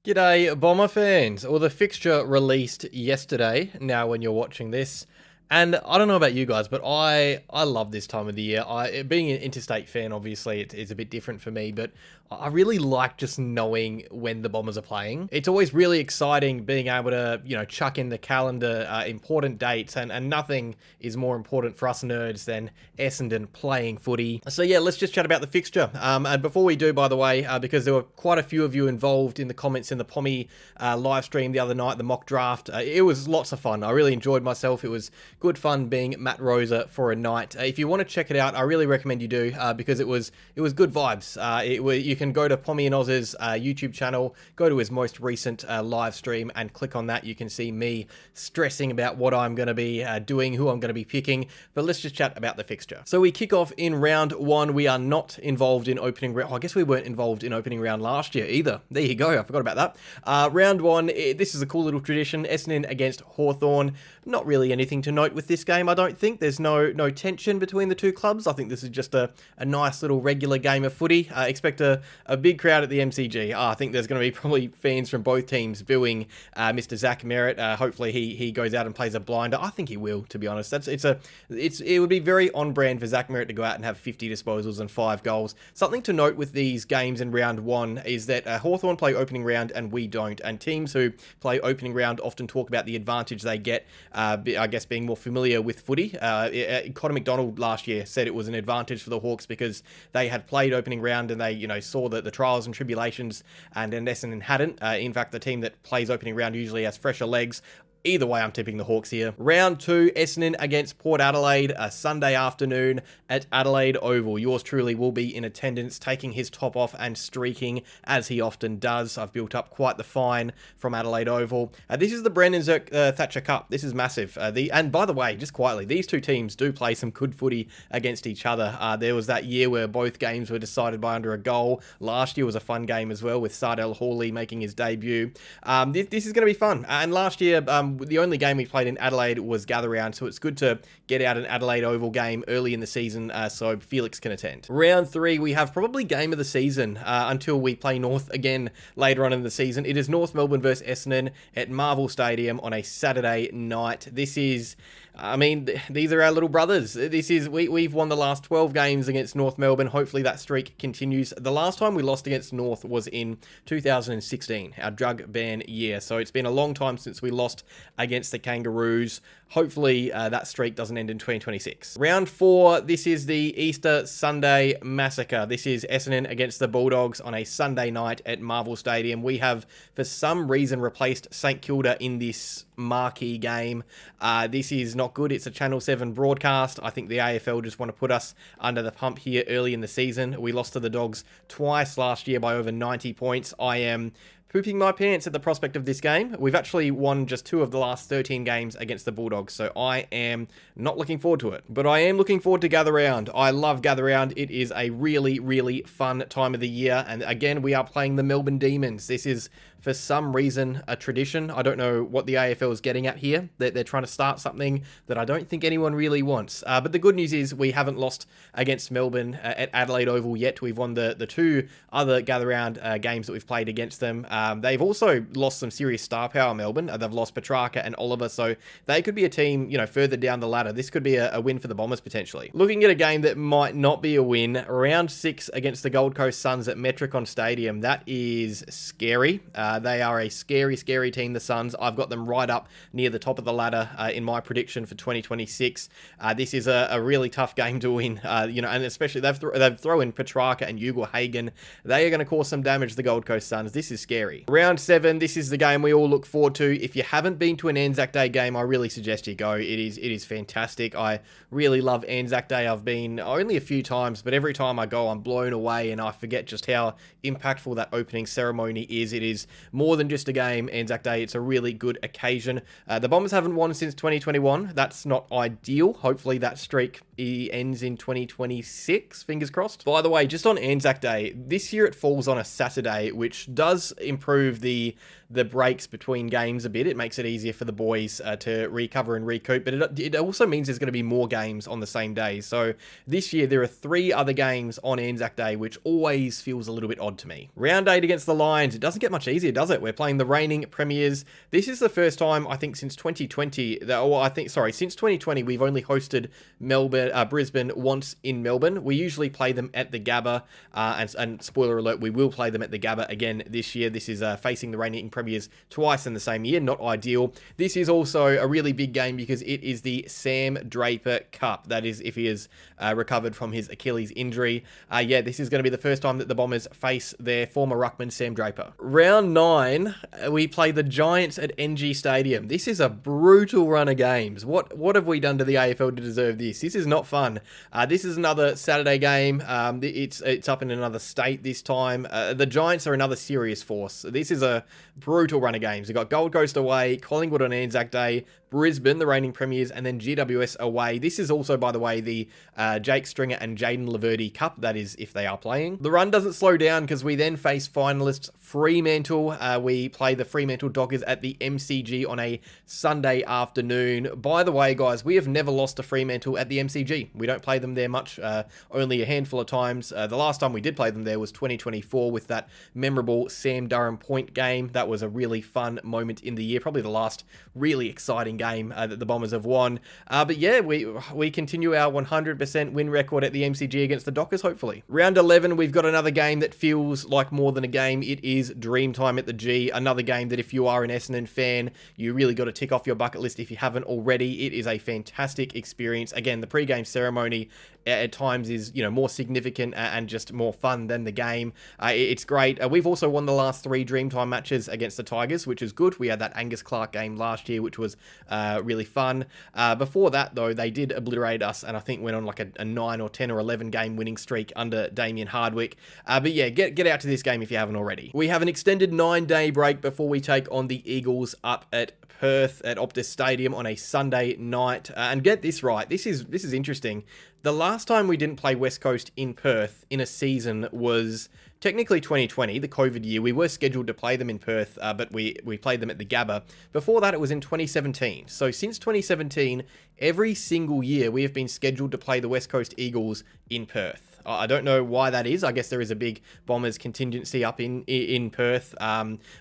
G'day, Bomber fans. Well, the fixture released yesterday, now when you're watching this. And I don't know about you guys, but I love this time of the year. Being an interstate fan, obviously, it's a bit different for me, but I really like just knowing when the Bombers are playing. It's always really exciting being able to, chuck in the calendar important dates, and nothing is more important for us nerds than Essendon playing footy. So yeah, let's just chat about the fixture. And before we do, by the way, because there were quite a few of you involved in the comments in the Pommy live stream the other night, the mock draft, it was lots of fun. I really enjoyed myself. It was good fun being Matt Rosa for a night. If you want to check it out, I really recommend you do because it was good vibes. You can go to Pommy and Oz's YouTube channel, go to his most recent live stream and click on that. You can see me stressing about what I'm going to be doing, who I'm going to be picking. But let's just chat about the fixture. So we kick off in round one. We are not involved in opening round. I guess we weren't involved in opening round last year either. There you go. I forgot about that. Round one, this is a cool little tradition. Essendon against Hawthorn. Not really anything to note with this game, I don't think. There's no tension between the two clubs. I think this is just a nice little regular game of footy. Expect a big crowd at the MCG. I think there's going to be probably fans from both teams booing Mr. Zach Merritt. Hopefully he goes out and plays a blinder. I think he will, to be honest. It would be very on brand for Zach Merritt to go out and have 50 disposals and 5 goals. Something to note with these games in round one is that Hawthorn play opening round and we don't. And teams who play opening round often talk about the advantage they get, I guess, being more familiar with footy. Connor McDonald last year said it was an advantage for the Hawks because they had played opening round and they, saw the trials and tribulations, and Essendon hadn't. In fact, the team that plays opening round usually has fresher legs. Either way, I'm tipping the Hawks here. Round two, Essendon against Port Adelaide, a Sunday afternoon at Adelaide Oval. Yours truly will be in attendance, taking his top off and streaking, as he often does. I've built up quite the fine from Adelaide Oval. This is the Brendan Thatcher Cup. This is massive. And by the way, just quietly, these two teams do play some good footy against each other. There was that year where both games were decided by under a goal. Last year was a fun game as well, with Sardell Hawley making his debut. This is going to be fun. And last year, the only game we played in Adelaide was Gather Round, so it's good to get out an Adelaide Oval game early in the season so Felix can attend. Round three, we have probably game of the season until we play North again later on in the season. It is North Melbourne versus Essendon at Marvel Stadium on a Saturday night. This is... these are our little brothers. We've won the last 12 games against North Melbourne. Hopefully that streak continues. The last time we lost against North was in 2016, our drug ban year. So it's been a long time since we lost against the Kangaroos. Hopefully that streak doesn't end in 2026. Round four, this is the Easter Sunday Massacre. This is Essendon against the Bulldogs on a Sunday night at Marvel Stadium. We have, for some reason, replaced St Kilda in this marquee game. This is not good. It's a Channel 7 broadcast. I think the AFL just want to put us under the pump here early in the season. We lost to the Dogs twice last year by over 90 points. I am pooping my pants at the prospect of this game. We've actually won just 2 of the last 13 games against the Bulldogs, so I am not looking forward to it. But I am looking forward to Gather Round. I love Gather Round. It is a really, really fun time of the year, and again, we are playing the Melbourne Demons. This is, for some reason, a tradition. I don't know what the AFL is getting at here. They're trying to start something that I don't think anyone really wants. But the good news is we haven't lost against Melbourne at Adelaide Oval yet. We've won the 2 other Gather Round games that we've played against them. They've also lost some serious star power, Melbourne. They've lost Petrarca and Oliver, so they could be a team, further down the ladder. This could be a win for the Bombers, potentially. Looking at a game that might not be a win, round 6 against the Gold Coast Suns at Metricon Stadium. That is scary. They are a scary, scary team, the Suns. I've got them right up near the top of the ladder in my prediction for 2026. This is a really tough game to win, and especially they've thrown in Petrarca and Hugo Hagen. They are going to cause some damage to the Gold Coast Suns. This is scary. Round 7, this is the game we all look forward to. If you haven't been to an Anzac Day game, I really suggest you go. It is fantastic. I really love Anzac Day. I've been only a few times, but every time I go, I'm blown away, and I forget just how impactful that opening ceremony is. It is more than just a game, Anzac Day. It's a really good occasion. The Bombers haven't won since 2021. That's not ideal. Hopefully that streak ends in 2026. Fingers crossed. By the way, just on Anzac Day, this year it falls on a Saturday, which does improve the the breaks between games a bit. It makes it easier for the boys to recover and recoup, but it also means there's going to be more games on the same day. So this year there are 3 other games on Anzac Day, which always feels a little bit odd to me. Round 8 against the Lions. It doesn't get much easier, does it? We're playing the reigning premiers. This is the first time, I think, since 2020, since 2020, we've only hosted Brisbane once in Melbourne. We usually play them at the Gabba, and spoiler alert, we will play them at the Gabba again this year. This is facing the reigning premiers twice in the same year. Not ideal. This is also a really big game because it is the Sam Draper Cup. That is, if he is recovered from his Achilles injury. This is going to be the first time that the Bombers face their former ruckman, Sam Draper. Round 9, we play the Giants at NG Stadium. This is a brutal run of games. What have we done to the AFL to deserve this? This is not fun. This is another Saturday game. It's up in another state this time. The Giants are another serious force. This is a brutal run of games. We've got Gold Coast away, Collingwood on Anzac Day, Brisbane, the reigning premiers, and then GWS away. This is also, by the way, the Jake Stringer and Jaden Laverty Cup. That is, if they are playing. The run doesn't slow down because we then face finalists Fremantle. We play the Fremantle Dockers at the MCG on a Sunday afternoon. By the way, guys, we have never lost to Fremantle at the MCG. We don't play them there much, only a handful of times. The last time we did play them there was 2024 with that memorable Sam Durham point game. That was a really fun moment in the year, probably the last really exciting game that the Bombers have won. But yeah, we continue our 100% win record at the MCG against the Dockers, hopefully. Round 11, we've got another game that feels like more than a game. It is Dreamtime at the G. Another game that if you are an Essendon fan, you really got to tick off your bucket list if you haven't already. It is a fantastic experience. Again, the pre-game ceremony at times is, more significant and just more fun than the game. It's great. We've also won the last 3 Dreamtime matches against the Tigers, which is good. We had that Angus Clark game last year, which was really fun. Before that, though, they did obliterate us and I think went on like a 9 or 10 or 11 game winning streak under Damien Hardwick. But yeah, get out to this game if you haven't already. We have an extended 9-day break before we take on the Eagles up at Perth at Optus Stadium on a Sunday night. And get this right, this is interesting. The last time we didn't play West Coast in Perth in a season was technically 2020, the COVID year. We were scheduled to play them in Perth, but we played them at the Gabba. Before that, it was in 2017. So since 2017, every single year we have been scheduled to play the West Coast Eagles in Perth. I don't know why that is. I guess there is a big Bombers contingency up in Perth.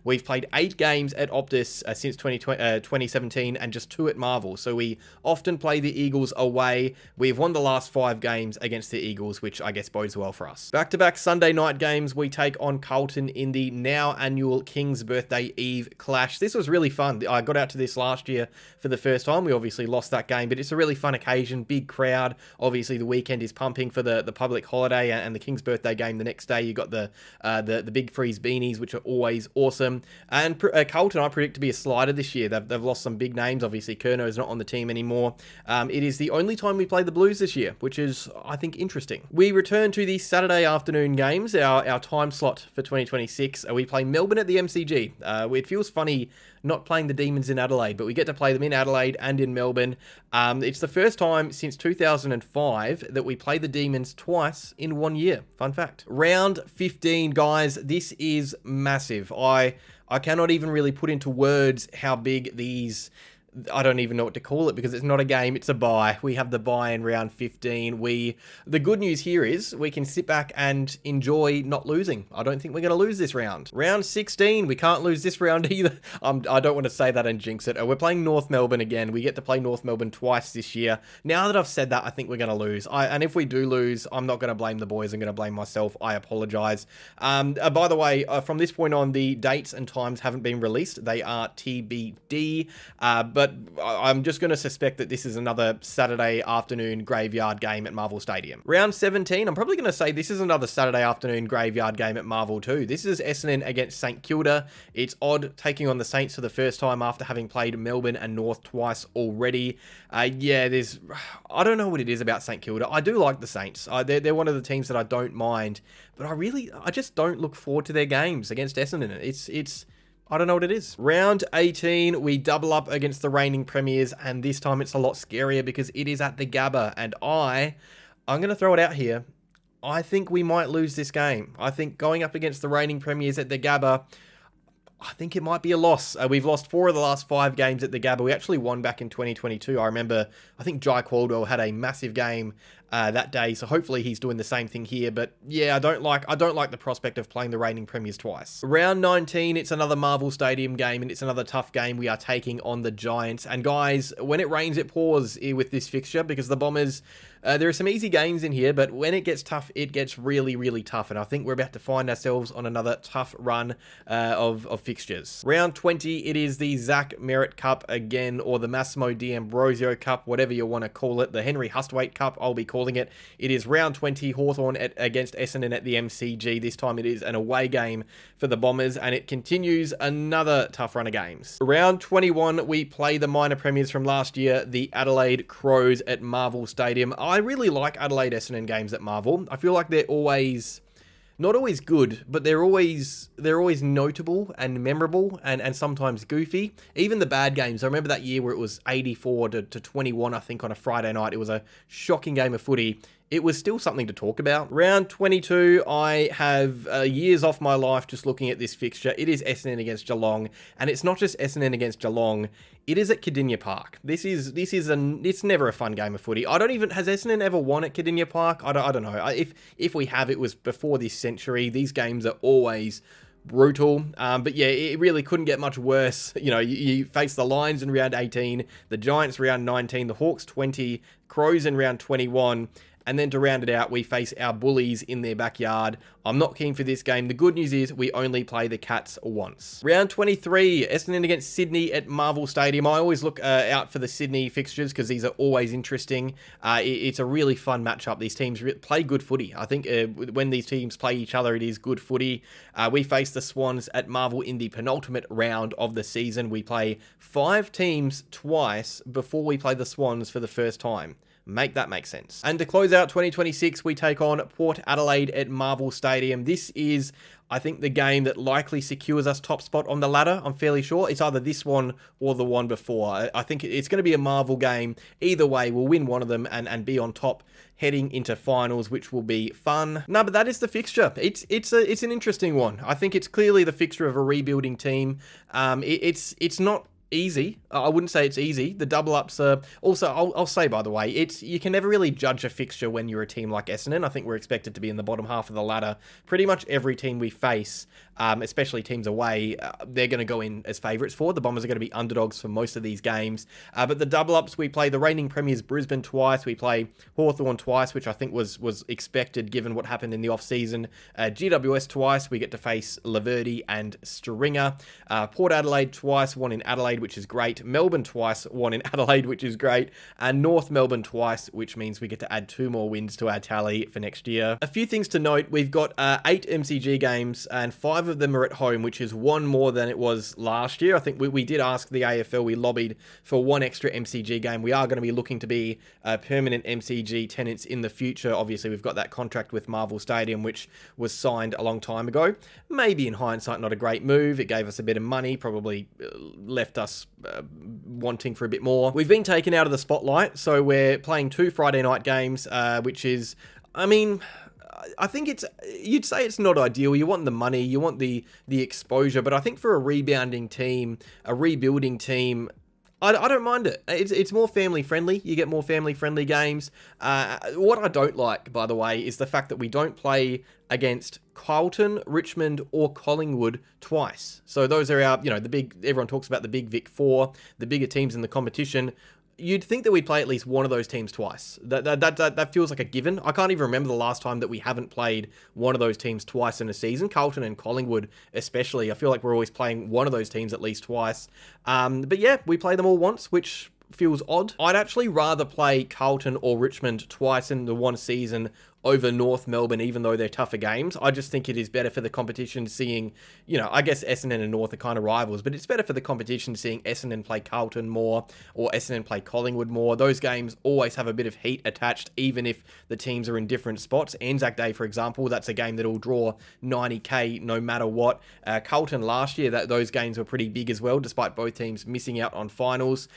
We've played 8 games at Optus since 2017 and just 2 at Marvel. So we often play the Eagles away. We've won the last 5 games against the Eagles, which I guess bodes well for us. Back-to-back Sunday night games, we take on Carlton in the now annual King's Birthday Eve clash. This was really fun. I got out to this last year for the first time. We obviously lost that game, but it's a really fun occasion. Big crowd. Obviously, the weekend is pumping for the public holiday and the King's birthday game the next day. You got the big freeze beanies, which are always awesome. And Carlton, I predict to be a slider this year. They've lost some big names. Obviously, Curno's not on the team anymore. It is the only time we play the Blues this year, which is, I think, interesting. We return to the Saturday afternoon games, our time slot for 2026. We play Melbourne at the MCG. It feels funny not playing the Demons in Adelaide, but we get to play them in Adelaide and in Melbourne. It's the first time since 2005 that we play the Demons twice in 1 year. Fun fact. Round 15, guys. This is massive. I cannot even really put into words how big these... I don't even know what to call it because it's not a game, it's a bye. We have the bye in round 15. The good news here is we can sit back and enjoy not losing. I don't think we're going to lose this round. Round 16, we can't lose this round either. I don't want to say that and jinx it. We're playing North Melbourne again. We get to play North Melbourne twice this year. Now that I've said that, I think we're going to lose. And if we do lose, I'm not going to blame the boys. I'm going to blame myself. I apologise. By the way, from this point on, the dates and times haven't been released. They are TBD. But I'm just going to suspect that this is another Saturday afternoon graveyard game at Marvel Stadium. Round 17, I'm probably going to say this is another Saturday afternoon graveyard game at Marvel too. This is Essendon against St Kilda. It's odd taking on the Saints for the first time after having played Melbourne and North twice already. I don't know what it is about St Kilda. I do like the Saints. They're one of the teams that I don't mind, but I just don't look forward to their games against Essendon. I don't know what it is. Round 18, we double up against the reigning premiers, and this time it's a lot scarier because it is at the Gabba, and I'm going to throw it out here. I think we might lose this game. I think going up against the reigning premiers at the Gabba, think it might be a loss. We've lost 4 of the last 5 games at the Gabba. We actually won back in 2022. I remember, I think Jai Caldwell had a massive game that day, so hopefully he's doing the same thing here. But yeah, I don't like the prospect of playing the reigning premiers twice. Round 19, it's another Marvel Stadium game, and it's another tough game. We are taking on the Giants. And guys, when it rains, it pours with this fixture, because the Bombers, there are some easy games in here, but when it gets tough, it gets really, really tough. And I think we're about to find ourselves on another tough run of fixtures. Round 20, it is the Zach Merritt Cup again, or the Massimo D'Ambrosio Cup, whatever you want to call it. The Henry Hustwaite Cup, I'll be calling it. It is round 20, Hawthorn against Essendon at the MCG. This time it is an away game for the Bombers, and it continues another tough run of games. Round 21, we play the minor premiers from last year, the Adelaide Crows at Marvel Stadium. I really like Adelaide Essendon games at Marvel. I feel like they're always, not always good, but they're always notable and memorable and sometimes goofy. Even the bad games. I remember that year where it was 84 to 21, I think, on a Friday night. It was a shocking game of footy. It was still something to talk about. Round 22, I have years off my life just looking at this fixture. It is Essendon against Geelong, and it's not just Essendon against Geelong. It is at Cardinia Park. It's never a fun game of footy. Has Essendon ever won at Cardinia Park? I don't know. If we have, it was before this century. These games are always brutal, but yeah, it really couldn't get much worse. You know, you face the Lions in round 18, the Giants round 19, the Hawks 20, Crows in round 21, and then to round it out, we face our Bullies in their backyard. I'm not keen for this game. The good news is we only play the Cats once. Round 23, Essendon against Sydney at Marvel Stadium. I always look out for the Sydney fixtures because these are always interesting. It's a really fun matchup. These teams play good footy. I think when these teams play each other, it is good footy. We face the Swans at Marvel in the penultimate round of the season. We play 5 teams twice before we play the Swans for the first time. Make that make sense. And to close out 2026, we take on Port Adelaide at Marvel Stadium. This is, I think, the game that likely secures us top spot on the ladder. I'm fairly sure. It's either this one or the one before. I think it's going to be a Marvel game. Either way, we'll win one of them and be on top heading into finals, which will be fun. No, but that is the fixture. It's an interesting one. I think it's clearly the fixture of a rebuilding team. It's not easy. I wouldn't say it's easy. The double ups are also, I'll say, by the way, you can never really judge a fixture when you're a team like Essendon. I think we're expected to be in the bottom half of the ladder. Pretty much every team we face, especially teams away, they're going to go in as favourites for. The Bombers are going to be underdogs for most of these games. But the double ups, we play the reigning premiers Brisbane twice. We play Hawthorn twice, which I think was expected given what happened in the off season. GWS twice. We get to face Laverty and Stringer. Port Adelaide twice. One in Adelaide, which is great. Melbourne twice, one in Adelaide, which is great. And North Melbourne twice, which means we get to add 2 more wins to our tally for next year. A few things to note. We've got 8 MCG games, and 5 of them are at home, which is 1 more than it was last year. I think we did ask the AFL, we lobbied for 1 extra MCG game. We are going to be looking to be permanent MCG tenants in the future. Obviously, we've got that contract with Marvel Stadium, which was signed a long time ago. Maybe in hindsight, not a great move. It gave us a bit of money, probably left us wanting for a bit more. We've been taken out of the spotlight, so we're playing 2 Friday night games, which is, I mean, I think you'd say it's not ideal. You want the money, you want the exposure, but I think for a rebounding team, a rebuilding team, I don't mind it. It's more family friendly. You get more family friendly games. What I don't like, by the way, is the fact that we don't play against Carlton, Richmond, or Collingwood twice. So those are our, everyone talks about the big Vic 4, the bigger teams in the competition. You'd think that we'd play at least one of those teams twice. That feels like a given. I can't even remember the last time that we haven't played one of those teams twice in a season. Carlton and Collingwood especially. I feel like we're always playing one of those teams at least twice. But yeah, we play them all once, which feels odd. I'd actually rather play Carlton or Richmond twice in the one season over North Melbourne, even though they're tougher games. I just think it is better for the competition seeing, I guess Essendon and North are kind of rivals, but it's better for the competition seeing Essendon play Carlton more or Essendon play Collingwood more. Those games always have a bit of heat attached, even if the teams are in different spots. Anzac Day, for example, that's a game that will draw 90k no matter what. Carlton last year, those games were pretty big as well, despite both teams missing out on finals.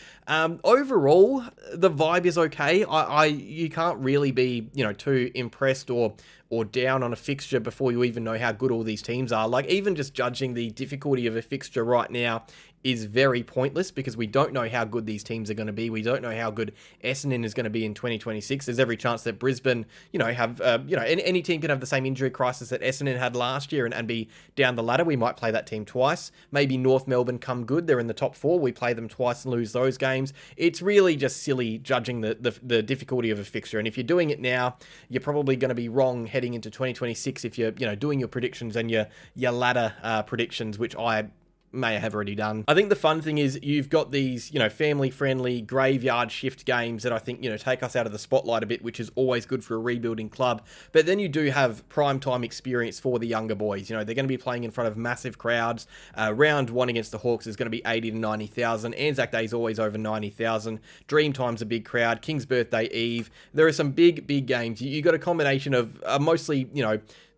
Overall, the vibe is okay. You can't really be, too impressed or or down on a fixture before you even know how good all these teams are. Like, even just judging the difficulty of a fixture right now is very pointless because we don't know how good these teams are going to be. We don't know how good Essendon is going to be in 2026. There's every chance that Brisbane, have, any team can have the same injury crisis that Essendon had last year and be down the ladder. We might play that team twice. Maybe North Melbourne come good. They're in the top 4. We play them twice and lose those games. It's really just silly judging the difficulty of a fixture. And if you're doing it now, you're probably going to be wrong heading into 2026 if you're, doing your predictions and your ladder predictions, which I may have already done. I think the fun thing is you've got these, family-friendly graveyard shift games that I think, take us out of the spotlight a bit, which is always good for a rebuilding club. But then you do have prime time experience for the younger boys. They're going to be playing in front of massive crowds. Round 1 against the Hawks is going to be 80 to 90,000. Anzac Day is always over 90,000. Dreamtime's a big crowd. King's Birthday Eve. There are some big games. You got a combination of mostly,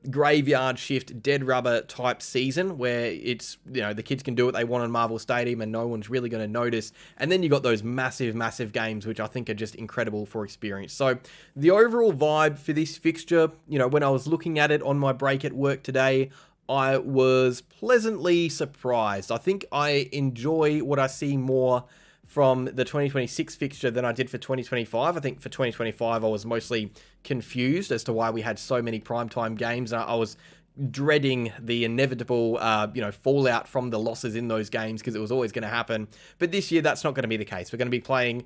graveyard shift, dead rubber type season where it's, the kids can do what they want on Marvel Stadium and no one's really going to notice. And then you got those massive games, which I think are just incredible for experience. So the overall vibe for this fixture, when I was looking at it on my break at work today, I was pleasantly surprised. I think I enjoy what I see more from the 2026 fixture than I did for 2025. I think for 2025, I was mostly confused as to why we had so many primetime games. I was dreading the inevitable, fallout from the losses in those games because it was always going to happen. But this year, that's not going to be the case. We're going to be playing,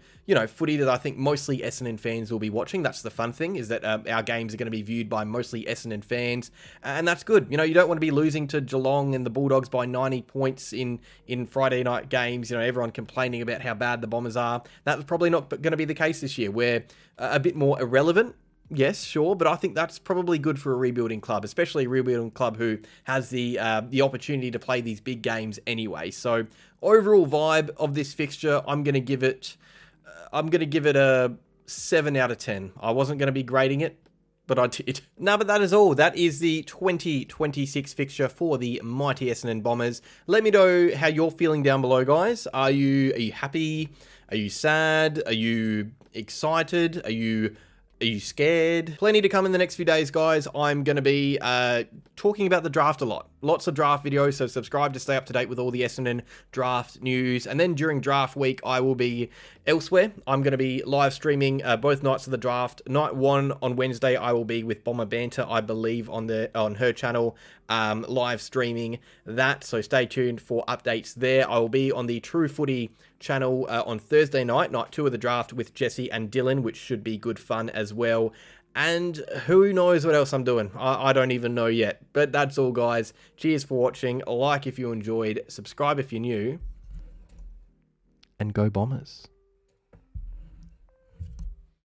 footy that I think mostly Essendon fans will be watching. That's the fun thing, is that our games are going to be viewed by mostly Essendon fans. And that's good. You don't want to be losing to Geelong and the Bulldogs by 90 points in Friday night games. Everyone complaining about how bad the Bombers are. That's probably not going to be the case this year. We're a bit more irrelevant. Yes, sure, but I think that's probably good for a rebuilding club, especially a rebuilding club who has the opportunity to play these big games anyway. So overall vibe of this fixture, I'm going to give it a 7 out of 10. I wasn't going to be grading it, but I did. No, but that is all. That is the 2026 fixture for the mighty Essendon Bombers. Let me know how you're feeling down below, guys. Are you happy? Are you sad? Are you excited? Are you scared? Plenty to come in the next few days, guys. I'm going to be talking about the draft a lot. Lots of draft videos, so subscribe to stay up to date with all the Essendon draft news. And then during draft week, I will be elsewhere. I'm going to be live streaming both nights of the draft. Night 1 on Wednesday, I will be with Bomber Banter, I believe, on her channel, live streaming that. So stay tuned for updates there. I will be on the True Footy channel on Thursday night 2 of the draft with Jesse and Dylan, which should be good fun as well. And who knows what else I'm doing. I don't even know yet. But that's all, guys. Cheers for watching. Like if you enjoyed. Subscribe if you're new. And go Bombers.